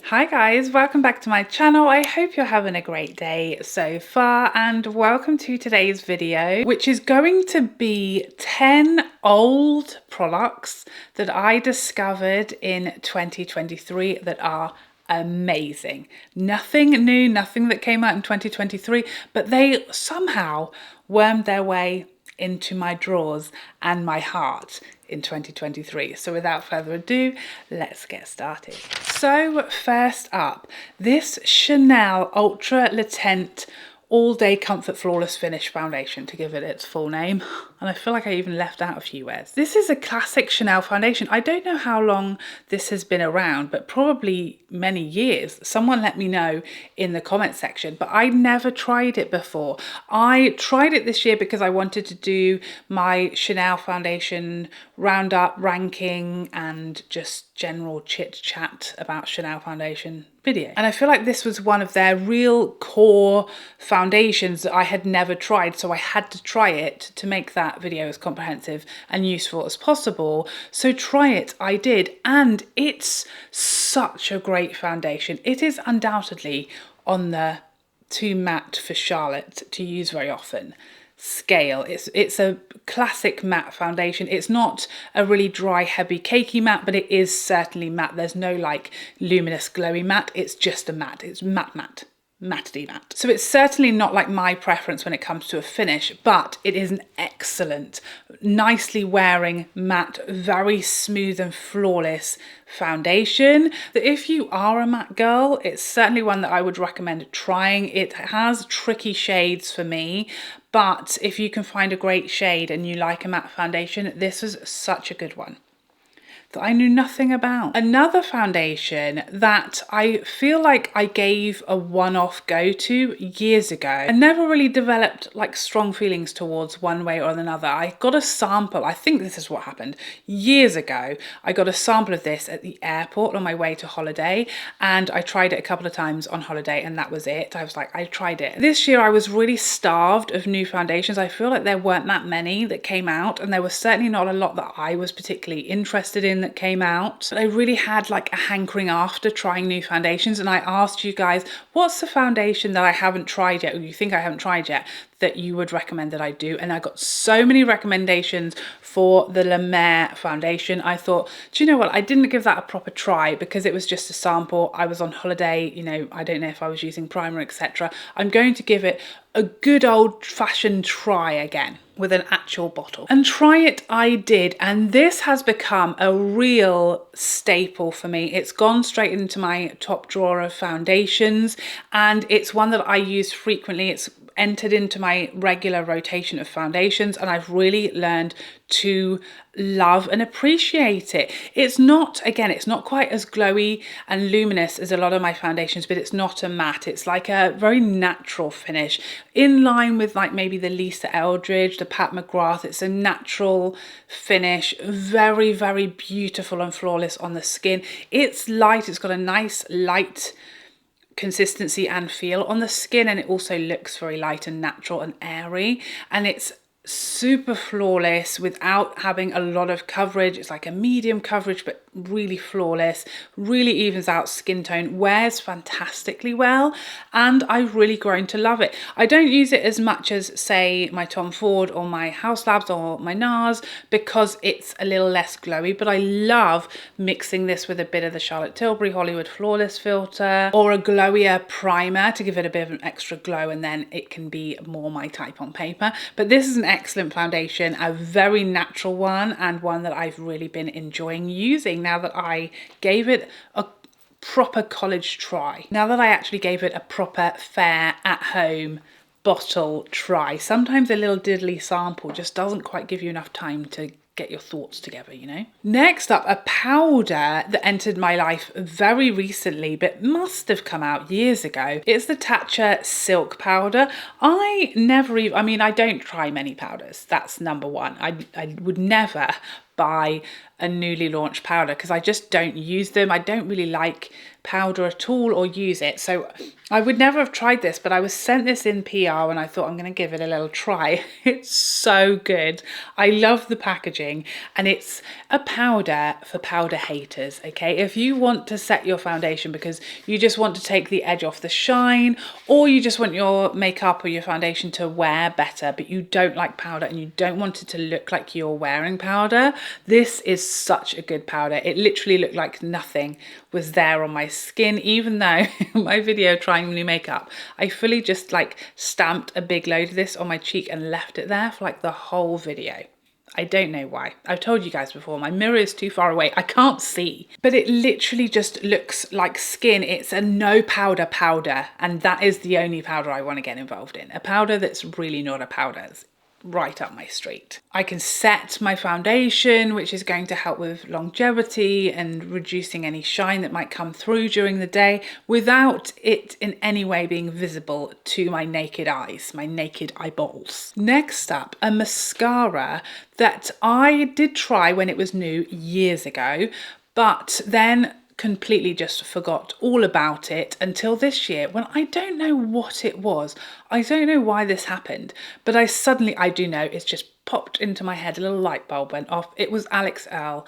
Hi guys, welcome back to my channel. I hope you're having a great day so far and welcome to today's video, which is going to be 10 old products that I discovered in 2023 that are amazing. Nothing new, nothing that came out in 2023, but they somehow wormed their way into my drawers and my heart in 2023. So without further ado, let's get started. So first up, this Chanel Ultra Latent All Day Comfort Flawless Finish Foundation, to give it its full name. And I feel like I even left out a few words. This is a classic Chanel foundation. I don't know how long this has been around, but probably many years. Someone let me know in the comment section, but I never tried it before. I tried it this year because I wanted to do my Chanel foundation roundup, ranking, and just general chit chat about Chanel foundation video. And I feel like this was one of their real core foundations that I had never tried, so I had to try it to make that video as comprehensive and useful as possible. So try it, I did, and it's such a great foundation. It is undoubtedly on the too matte for Charlotte to use very often scale. It's a classic matte foundation. It's not a really dry, heavy, cakey matte, but it is certainly matte. There's no like luminous, glowy matte. It's just a matte. It's matte. Matte-y matte. So it's certainly not like my preference when it comes to a finish, but it is an excellent, nicely wearing matte, very smooth and flawless foundation. That if you are a matte girl, it's certainly one that I would recommend trying. It has tricky shades for me, but if you can find a great shade and you like a matte foundation, this is such a good one that I knew nothing about. Another foundation that I feel like I gave a one-off go to years ago and never really developed like strong feelings towards one way or another. I got a sample, I think this is what happened, years ago. I got a sample of this at the airport on my way to holiday and I tried it a couple of times on holiday and that was it. I was like, I tried it. This year I was really starved of new foundations. I feel like there weren't that many that came out and there was certainly not a lot that I was particularly interested in that came out. But I really had like a hankering after trying new foundations, and I asked you guys, what's the foundation that I haven't tried yet, or you think I haven't tried yet, that you would recommend that I do? And I got so many recommendations for the Le Mepris foundation. I thought, do you know what, I didn't give that a proper try because it was just a sample. I was on holiday, you know, I don't know if I was using primer, etc. I'm going to give it a good old-fashioned try again with an actual bottle. And try it I did, and this has become a real staple for me. It's gone straight into my top drawer of foundations, and it's one that I use frequently. It's entered into my regular rotation of foundations, and I've really learned to love and appreciate it. It's not, again, it's not quite as glowy and luminous as a lot of my foundations, but it's not a matte. It's like a very natural finish, in line with like maybe the Lisa Eldridge, the Pat McGrath. It's a natural finish, very, very beautiful and flawless on the skin. It's light, it's got a nice light consistency and feel on the skin, and it also looks very light and natural and airy, and it's super flawless without having a lot of coverage. It's like a medium coverage but really flawless, really evens out skin tone, wears fantastically well, and I've really grown to love it. I don't use it as much as say my Tom Ford or my Haus Labs or my NARS because it's a little less glowy, but I love mixing this with a bit of the Charlotte Tilbury Hollywood Flawless filter or a glowier primer to give it a bit of an extra glow, and then it can be more my type on paper. But this is an excellent foundation, a very natural one, and one that I've really been enjoying using now that I gave it a proper college try. Now that I actually gave it a proper fair at home bottle try. Sometimes a little diddly sample just doesn't quite give you enough time to get your thoughts together, you know. Next up, a powder that entered my life very recently but must have come out years ago. It's the Tatcha Silk Powder. I don't try many powders, that's number one. I would never buy a newly launched powder because I just don't use them. I don't really like powder at all or use it. So I would never have tried this, but I was sent this in PR and I thought I'm going to give it a little try. It's so good. I love the packaging, and it's a powder for powder haters, okay? If you want to set your foundation because you just want to take the edge off the shine, or you just want your makeup or your foundation to wear better, but you don't like powder and you don't want it to look like you're wearing powder, this is such a good powder. It literally looked like nothing was there on my skin, even though my video trying new makeup, I fully just like stamped a big load of this on my cheek and left it there for like the whole video. I don't know why. I've told you guys before, my mirror is too far away. I can't see, but it literally just looks like skin. It's a no powder powder, and that is the only powder I want to get involved in. A powder that's really not a powder. It's right up my street. I can set my foundation, which is going to help with longevity and reducing any shine that might come through during the day without it in any way being visible to my naked eyes, my naked eyeballs. Next up, a mascara that I did try when it was new years ago, but then completely just forgot all about it until this year when I don't know what it was. I don't know why this happened, but I do know, it's just popped into my head, a little light bulb went off. It was Alex Earle.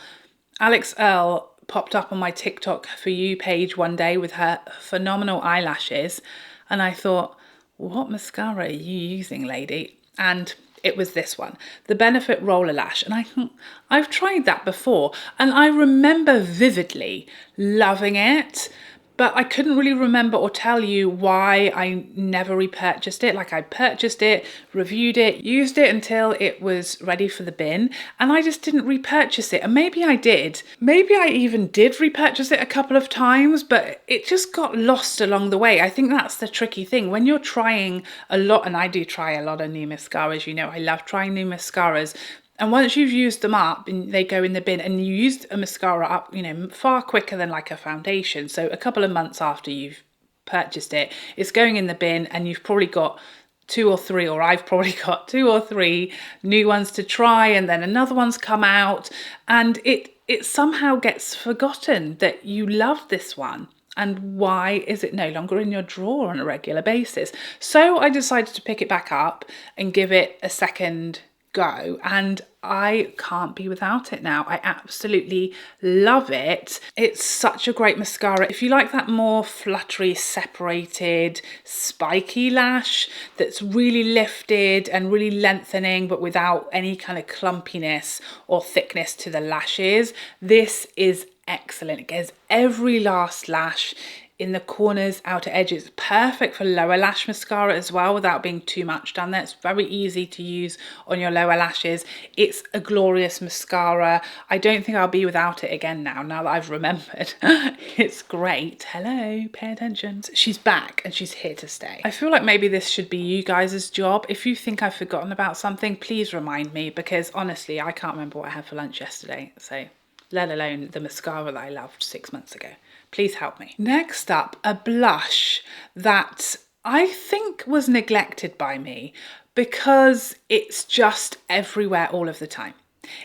Alex Earle popped up on my TikTok For You page one day with her phenomenal eyelashes, and I thought, what mascara are you using, lady? And it was this one, the Benefit Roller Lash. And I've tried that before and I remember vividly loving it, but I couldn't really remember or tell you why I never repurchased it. Like I purchased it, reviewed it, used it until it was ready for the bin, and I just didn't repurchase it. And maybe I did. Maybe I even did repurchase it a couple of times, but it just got lost along the way. I think that's the tricky thing. When you're trying a lot, and I do try a lot of new mascaras, you know, I love trying new mascaras. And once you've used them up and they go in the bin, and you used a mascara up, you know, far quicker than like a foundation. So a couple of months after you've purchased it, it's going in the bin, and you've probably got two or three, or I've probably got 2 or 3 new ones to try, and then another one's come out, and it somehow gets forgotten that you love this one. And why is it no longer in your drawer on a regular basis? So I decided to pick it back up and give it a second go, and I can't be without it now. I absolutely love it. It's such a great mascara. If you like that more fluttery, separated, spiky lash that's really lifted and really lengthening but without any kind of clumpiness or thickness to the lashes, this is excellent. It gets every last lash in the corners, outer edges. Perfect for lower lash mascara as well without being too much down there. It's very easy to use on your lower lashes. It's a glorious mascara. I don't think I'll be without it again now that I've remembered. It's great. Hello, pay attention. She's back and she's here to stay. I feel like maybe this should be you guys' job. If you think I've forgotten about something, please remind me, because honestly, I can't remember what I had for lunch yesterday. So let alone the mascara that I loved 6 months ago. Please help me. Next up, a blush that I think was neglected by me because it's just everywhere all of the time.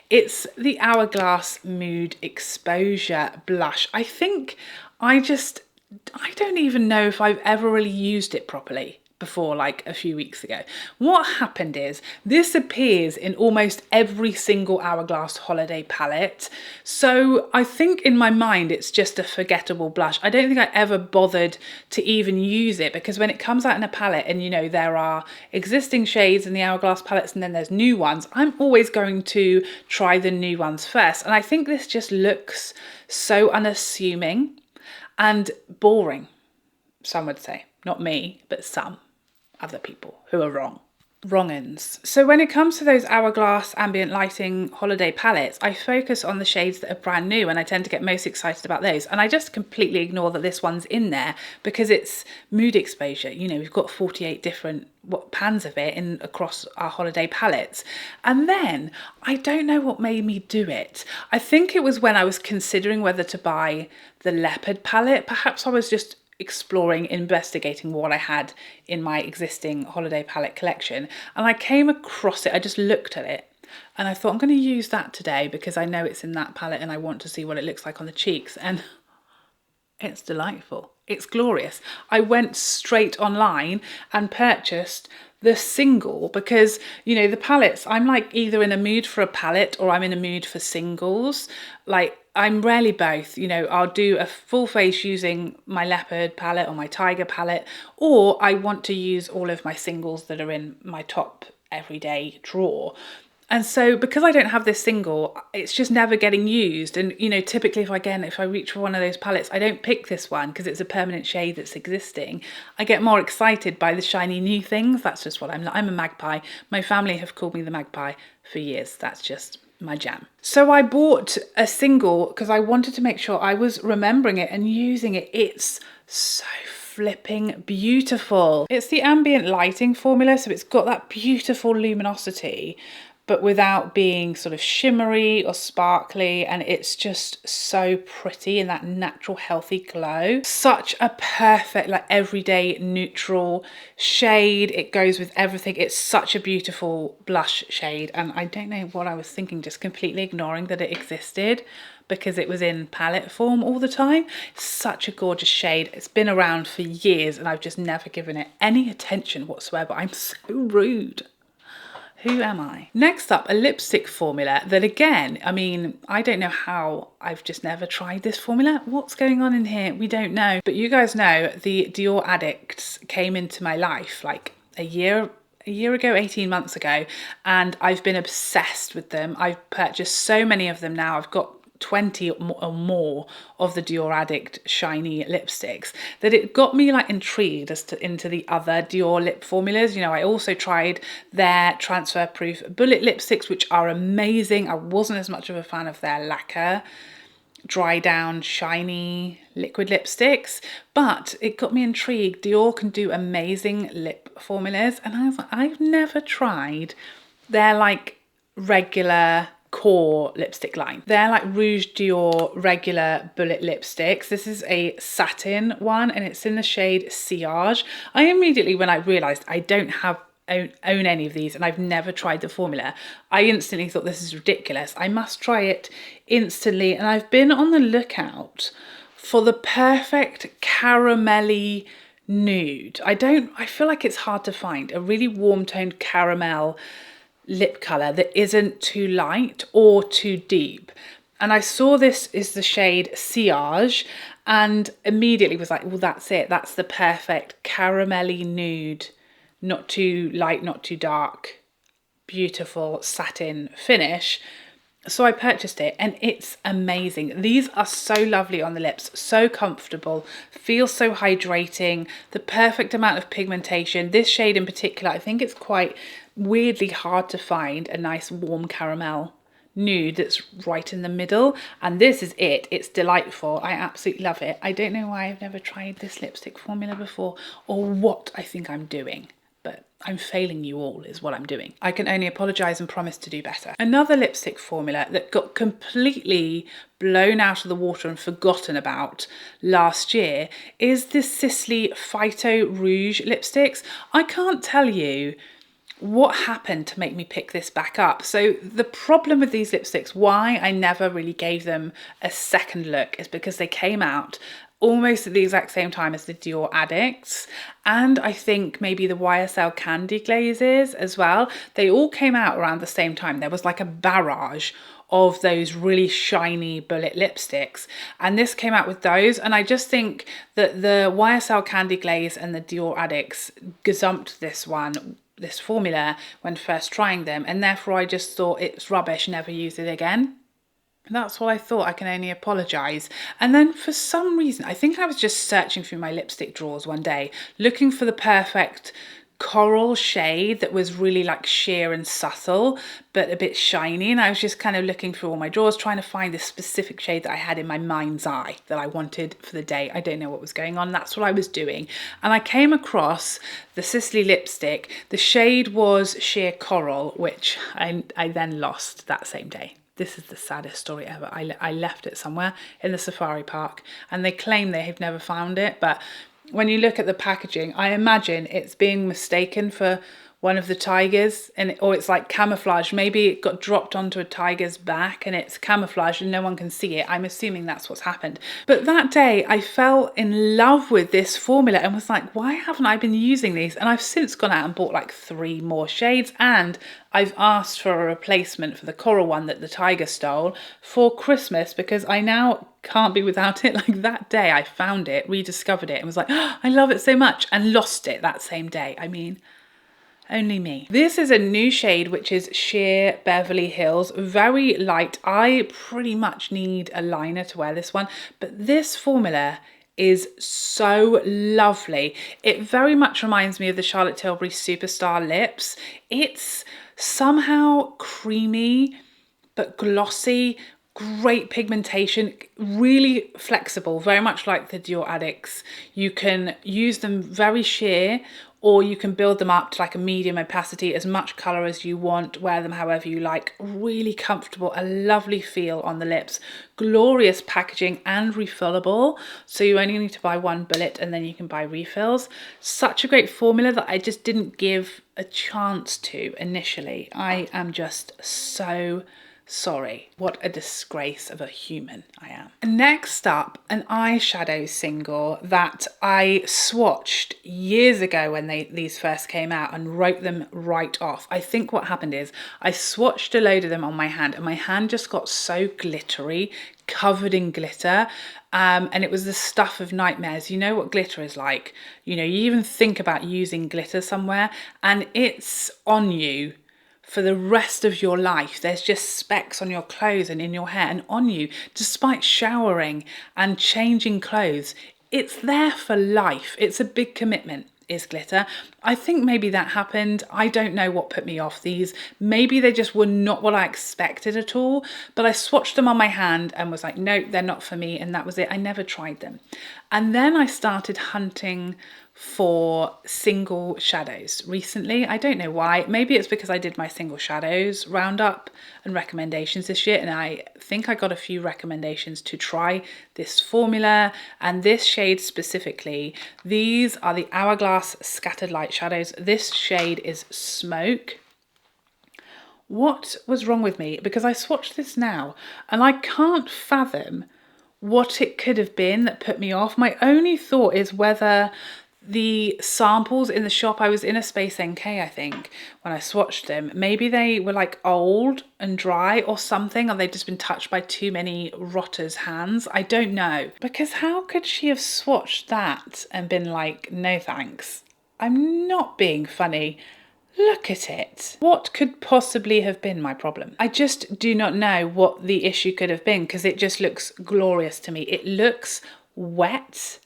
It's the Hourglass Mood Exposure blush. I think I don't even know if I've ever really used it properly before, like a few weeks ago. What happened is this appears in almost every single Hourglass holiday palette. So I think in my mind, it's just a forgettable blush. I don't think I ever bothered to even use it, because when it comes out in a palette and, you know, there are existing shades in the Hourglass palettes and then there's new ones, I'm always going to try the new ones first. And I think this just looks so unassuming and boring, some would say. Not me, but some other people who are wrong. Wrong-uns. So when it comes to those Hourglass ambient lighting holiday palettes, I focus on the shades that are brand new, and I tend to get most excited about those. And I just completely ignore that this one's in there because it's mood exposure. You know, we've got 48 different pans of it in across our holiday palettes. And then I don't know what made me do it. I think it was when I was considering whether to buy the leopard palette. Perhaps I was just exploring, investigating what I had in my existing holiday palette collection, and I came across it. I just looked at it And I thought I'm going to use that today because I know it's in that palette and I want to see what it looks like on the cheeks. And it's delightful. It's glorious. I went straight online and purchased the single because, you know, the palettes, I'm like either in a mood for a palette or I'm in a mood for singles. Like, I'm rarely both. You know, I'll do a full face using my leopard palette or my tiger palette, or I want to use all of my singles that are in my top everyday drawer. And so because I don't have this single, it's just never getting used. And, you know, typically if I reach for one of those palettes, I don't pick this one because it's a permanent shade that's existing. I get more excited by the shiny new things. That's just what I'm a magpie. My family have called me the magpie for years. That's just my jam. So I bought a single because I wanted to make sure I was remembering it and using it. It's so flipping beautiful. It's the ambient lighting formula, so it's got that beautiful luminosity, but without being sort of shimmery or sparkly, and it's just so pretty in that natural healthy glow. Such a perfect, like, everyday neutral shade. It goes with everything. It's such a beautiful blush shade, and I don't know what I was thinking, just completely ignoring that it existed because it was in palette form all the time. It's such a gorgeous shade. It's been around for years and I've just never given it any attention whatsoever. I'm so rude. Who am I? Next up, a lipstick formula that, again, I mean, I don't know how I've just never tried this formula. What's going on in here? We don't know. But you guys know the Dior Addicts came into my life like a year ago, 18 months ago, and I've been obsessed with them. I've purchased so many of them now. I've got 20 or more of the Dior Addict shiny lipsticks that it got me like intrigued as to into the other Dior lip formulas. You know, I also tried their transfer proof bullet lipsticks, which are amazing. I wasn't as much of a fan of their lacquer dry down shiny liquid lipsticks, but it got me intrigued. Dior can do amazing lip formulas, and I was like, I've never tried their like regular core lipstick line. They're like Rouge Dior regular bullet lipsticks. This is a satin one and it's in the shade Sillage. I immediately, when I realized I don't own any of these and I've never tried the formula, I instantly thought, this is ridiculous. I must try it instantly. And I've been on the lookout for the perfect caramelly nude. I feel like it's hard to find a really warm toned caramel lip colour that isn't too light or too deep. And I saw this is the shade Sillage and immediately was like, well, that's it. That's the perfect caramelly nude, not too light, not too dark, beautiful satin finish. So I purchased it and it's amazing. These are so lovely on the lips, so comfortable, feel so hydrating, the perfect amount of pigmentation. This shade in particular, I think it's quite weirdly hard to find a nice warm caramel nude that's right in the middle, and this is it. It's delightful. I absolutely love it. I don't know why I've never tried this lipstick formula before or what I think I'm doing, but I'm failing you all is what I'm doing. I can only apologise and promise to do better. Another lipstick formula that got completely blown out of the water and forgotten about last year is this Sisley Phyto Rouge lipsticks. I can't tell you what happened to make me pick this back up. So the problem with these lipsticks, why I never really gave them a second look, is because they came out almost at the exact same time as the Dior Addicts, and I think maybe the YSL Candy Glazes as well. They all came out around the same time. There was like a barrage of those really shiny bullet lipsticks, and this came out with those, and I just think that the YSL Candy Glaze and the Dior Addicts gazumped this formula when first trying them, and therefore I just thought it's rubbish, never use it again. That's what I thought. I can only apologise. And then for some reason, I think I was just searching through my lipstick drawers one day, looking for the perfect coral shade that was really like sheer and subtle, but a bit shiny. And I was just kind of looking through all my drawers, trying to find this specific shade that I had in my mind's eye that I wanted for the day. I don't know what was going on. That's what I was doing. And I came across the Sisley lipstick. The shade was sheer coral, which I then lost that same day. This is the saddest story ever. I left it somewhere in the safari park and they claim they have never found it. But when you look at the packaging, I imagine it's being mistaken for one of the tigers, and or it's like camouflage. Maybe it got dropped onto a tiger's back and it's camouflage and no one can see it. I'm assuming that's what's happened. But that day I fell in love with this formula and was like, why haven't I been using these? And I've since gone out and bought like 3 more shades, and I've asked for a replacement for the coral one that the tiger stole for Christmas, because I now can't be without it. Like that day I found it, rediscovered it, and was like, oh, I love it so much, and lost it that same day. I mean, only me. This is a new shade, which is Sheer Beverly Hills, very light. I pretty much need a liner to wear this one, but this formula is so lovely. It very much reminds me of the Charlotte Tilbury Superstar lips. It's somehow creamy but glossy, great pigmentation, really flexible, very much like the Dior Addicts. You can use them very sheer, or you can build them up to like a medium opacity, as much colour as you want, wear them however you like. Really comfortable, a lovely feel on the lips, glorious packaging and refillable. So you only need to buy 1 bullet and then you can buy refills. Such a great formula that I just didn't give a chance to initially. I am just so sorry. What a disgrace of a human I am. Next up, an eyeshadow single that I swatched years ago when these first came out and wrote them right off. I think what happened is I swatched a load of them on my hand and my hand just got so glittery, covered in glitter. And it was the stuff of nightmares. You know what glitter is like. You know, you even think about using glitter somewhere and it's on you for the rest of your life. There's just specks on your clothes and in your hair and on you, despite showering and changing clothes. It's there for life. It's a big commitment, is glitter. I think maybe that happened. I don't know what put me off these. Maybe they just were not what I expected at all, but I swatched them on my hand and was like, no, they're not for me. And that was it. I never tried them. And then I started hunting for single shadows recently. I don't know why. Maybe it's because I did my single shadows roundup and recommendations this year, and I think I got a few recommendations to try this formula and this shade specifically. These are the Hourglass Scattered Light Shadows. This shade is Smoke. What was wrong with me? Because I swatched this now and I can't fathom what it could have been that put me off. My only thought is whether the samples in the shop, I was in a Space NK, I think, when I swatched them, maybe they were like old and dry or something, or they've just been touched by too many rotters' hands. I don't know. Because how could she have swatched that and been like, no thanks? I'm not being funny. Look at it. What could possibly have been my problem? I just do not know what the issue could have been, because it just looks glorious to me. It looks wet.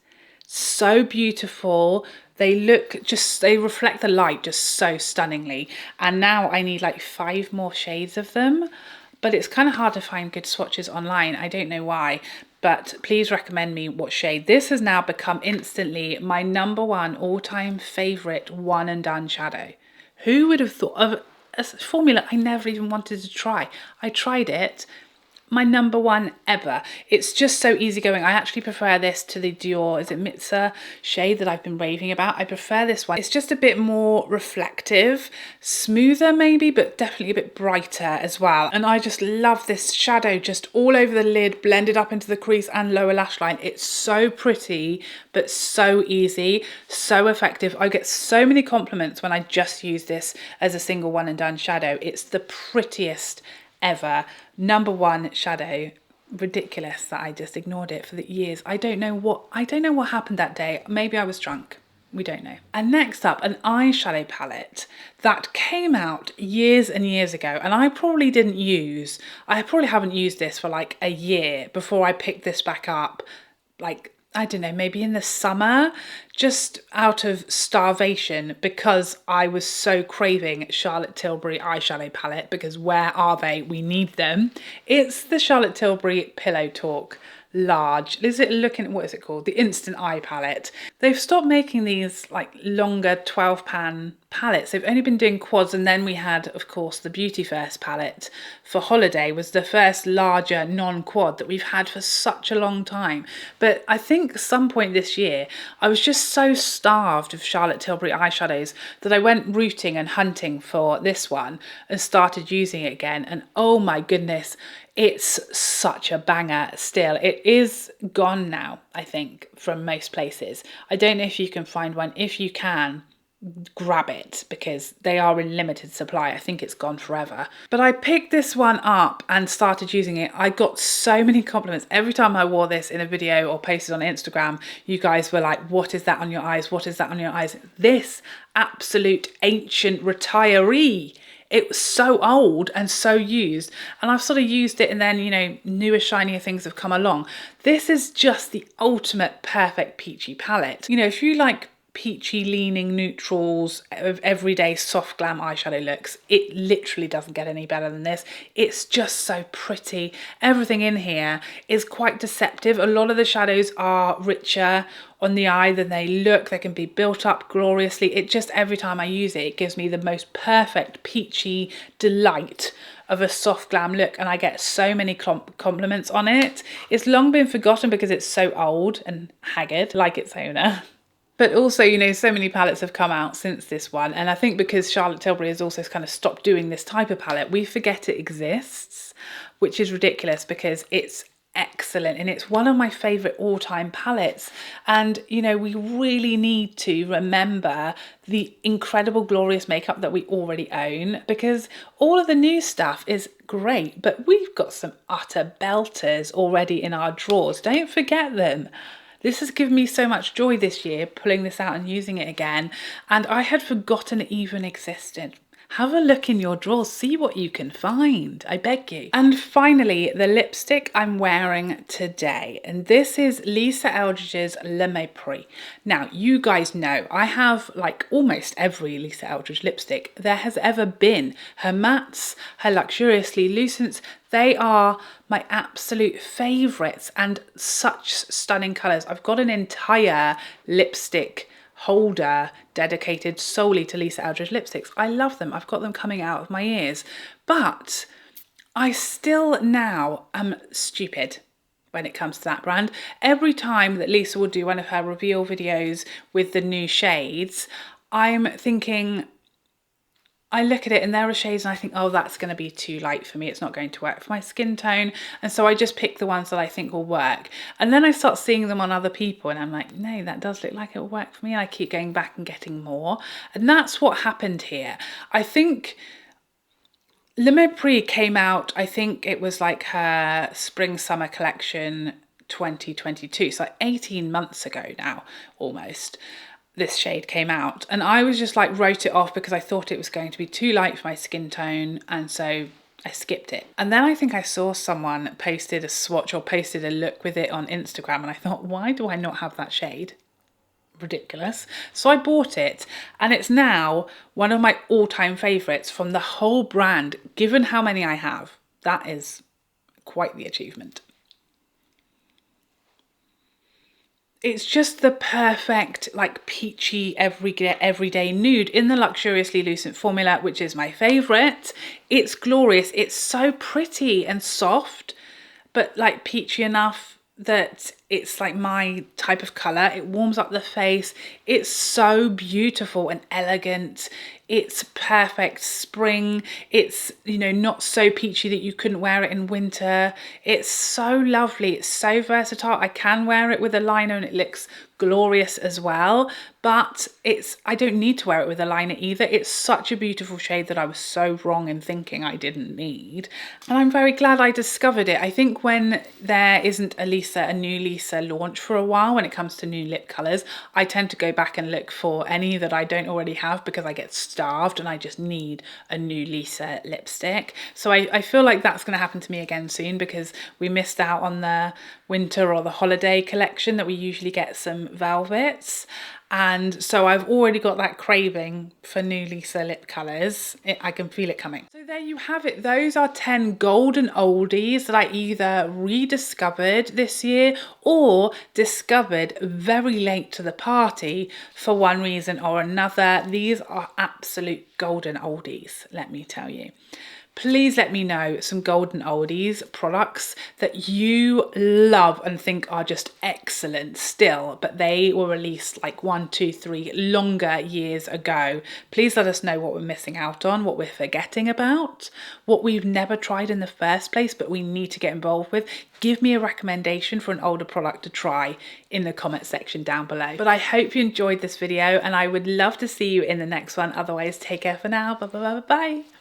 So beautiful. They look just, they reflect the light just so stunningly. And now I need like 5 more shades of them, but it's kind of hard to find good swatches online. I don't know why, but please recommend me what shade. This has now become instantly my #1 all-time favorite one and done shadow. Who would have thought of a formula I never even wanted to try? I tried it. My #1 ever. It's just so easygoing. I actually prefer this to the Dior, is it Mitza shade that I've been raving about? I prefer this one. It's just a bit more reflective, smoother maybe, but definitely a bit brighter as well. And I just love this shadow just all over the lid, blended up into the crease and lower lash line. It's so pretty, but so easy, so effective. I get so many compliments when I just use this as a single one and done shadow. It's the prettiest ever. #1 shadow. Ridiculous that I just ignored it for the years. I don't know what happened that day. Maybe I was drunk. We don't know. And next up, an eyeshadow palette that came out years and years ago, and I probably haven't used this for like a year before I picked this back up, like, I don't know, maybe in the summer, just out of starvation, because I was so craving Charlotte Tilbury eyeshadow palette, because where are they? We need them. It's the Charlotte Tilbury Pillow Talk large. Is it looking, what is it called? The Instant Eye palette. They've stopped making these like longer 12 pan palettes. They've only been doing quads, and then we had, of course, the Beauty First palette for holiday was the first larger non-quad that we've had for such a long time. But I think at some point this year, I was just so starved of Charlotte Tilbury eyeshadows that I went rooting and hunting for this one and started using it again. And oh my goodness, it's such a banger still. It is gone now, I think, from most places. I don't know if you can find one. If you can, grab it because they are in limited supply. I think it's gone forever. But I picked this one up and started using it. I got so many compliments. Every time I wore this in a video or posted on Instagram, you guys were like, what is that on your eyes? What is that on your eyes? This absolute ancient retiree. It was so old and so used, and I've sort of used it, and then, you know, newer, shinier things have come along. This is just the ultimate perfect peachy palette. You know, if you like peachy leaning neutrals of everyday soft glam eyeshadow looks, it literally doesn't get any better than this. It's just so pretty. Everything in here is quite deceptive. A lot of the shadows are richer on the eye than they look. They can be built up gloriously. It just, every time I use it, it gives me the most perfect peachy delight of a soft glam look, and I get so many compliments on it. It's long been forgotten because it's so old and haggard, like its owner. But also, you know, so many palettes have come out since this one. And I think because Charlotte Tilbury has also kind of stopped doing this type of palette, we forget it exists, which is ridiculous because it's excellent and it's one of my favourite all-time palettes. And, you know, we really need to remember the incredible, glorious makeup that we already own, because all of the new stuff is great, but we've got some utter belters already in our drawers. Don't forget them. This has given me so much joy this year, pulling this out and using it again, and I had forgotten it even existed. Have a look in your drawers, see what you can find, I beg you. And finally, the lipstick I'm wearing today, and this is Lisa Eldridge's Le Mepris. Now, you guys know I have like almost every Lisa Eldridge lipstick there has ever been. Her mattes, her luxuriously lucents, they are my absolute favourites, and such stunning colours. I've got an entire lipstick holder dedicated solely to Lisa Eldridge lipsticks. I love them. I've got them coming out of my ears. But I still now am stupid when it comes to that brand. Every time that Lisa will do one of her reveal videos with the new shades, I'm thinking, I look at it and there are shades and I think, oh, that's going to be too light for me. It's not going to work for my skin tone. And so I just pick the ones that I think will work. And then I start seeing them on other people and I'm like, no, that does look like it will work for me. And I keep going back and getting more. And that's what happened here. I think Le Mepris came out, I think it was like her spring summer collection 2022. So like 18 months ago now, almost. This shade came out, and I was just like wrote it off because I thought it was going to be too light for my skin tone, and so I skipped it. And then I think I saw someone posted a swatch or posted a look with it on Instagram, and I thought, why do I not have that shade? Ridiculous. So I bought it, and it's now one of my all-time favorites from the whole brand, given how many I have. That is quite the achievement. It's just the perfect, like, peachy, everyday nude in the Luxuriously Lucent formula, which is my favourite. It's glorious. It's so pretty and soft, but, like, peachy enough that it's, like, my type of colour. It warms up the face. It's so beautiful and elegant. It's perfect spring. It's, you know, not so peachy that you couldn't wear it in winter. It's so lovely. It's so versatile. I can wear it with a liner and it looks glorious as well, but I don't need to wear it with a liner either. It's such a beautiful shade that I was so wrong in thinking I didn't need. And I'm very glad I discovered it. I think when there isn't a new Lisa launch for a while when it comes to new lip colours, I tend to go back and look for any that I don't already have because I get starved and I just need a new Lisa lipstick. So I feel like that's going to happen to me again soon because we missed out on the winter or the holiday collection that we usually get some velvets. And so I've already got that craving for new Lisa lip colours. I can feel it coming. So there you have it. Those are 10 golden oldies that I either rediscovered this year or discovered very late to the party for one reason or another. These are absolute golden oldies, let me tell you. Please let me know some golden oldies products that you love and think are just excellent still, but they were released like 1, 2, 3 longer years ago. Please let us know what we're missing out on, what we're forgetting about, what we've never tried in the first place but we need to get involved with. Give me a recommendation for an older product to try in the comment section down below. But I hope you enjoyed this video and I would love to see you in the next one. Otherwise, take care for now. Bye bye bye bye.